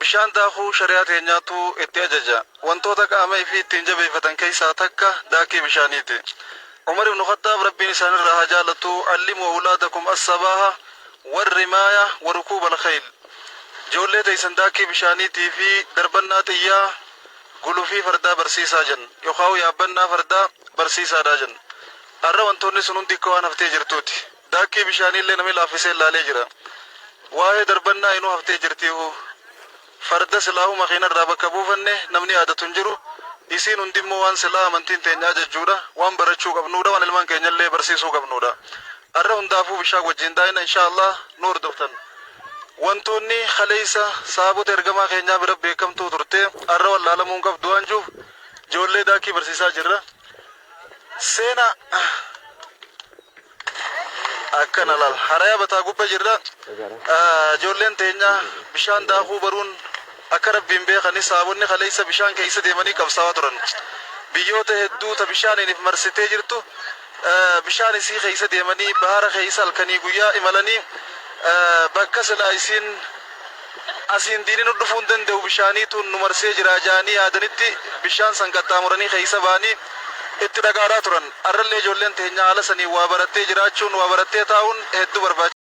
bishaan daakuu shari'aa teenyaatu itti ajaja. Wantoota qaama fi ittiin jabeeffatan keessaa takka daakii bishaaniiti. Umar ibn Khattab rabbiin isaanirraa haa jaalatu allimu awlaadakum as-sabaha warrimaaya warukuub al-khayl. Ijoollee teessan daakii bishaaniitii fi darbannaa xiyyaa gulufii fardaa barsiisaa jen yookaan yaabbannaa fardaa barsiisaadhaa jen. Har'a wantoonni sun hundi akka waan haftee jirtuuti. Daakii bishaaniillee namni laaffisee ilaalee jira. Waa'ee darbannaa inuu haftee jirtiihu. Farda silaahu makiinarraa bakka buufanne namni yaadatu hin jiru. Isiin hundimmoo waan silaa amantiin teenyaa jechuudha. Waan barachuu qabnuudha. Waan ilmaan keenyallee barsiisuu qabnuudha. Har'a hundaafuu bishaan wajjin daa'ina inshaallah nu hordoftan. Wantoonni khaleessa saabota ergamaa keenyaa bira beekamtuu turte har'a wallaalamuun qabdu waan jiruuf ijoollee daakii barsiisaa jirra. Seena akkana laal haraya bataa gubba jirra. Ijoolleen teenya bishaan daakuu baruun akka rabbiin beekani saabonni khaleessa bishaan keessa deemanii qabsaawaa turan. Biyyoota hedduu ta bishaaniif marsitee jirtu bishaan isii keessa deemanii bahara keessa halkanii guyyaa imalanii bakka silaa isiin asiin diiniin dhufuun danda'u bishaaniitu nu marsee jira jaanii yaadanitti bishaan san qaxxaamuranii keessa ba'anii itti dhagaaraa turan. Har'allee ijoolleen teenya haala sanii waa barattee jiraachuun waa barattee taa'uun hedduu barbaachisaadha.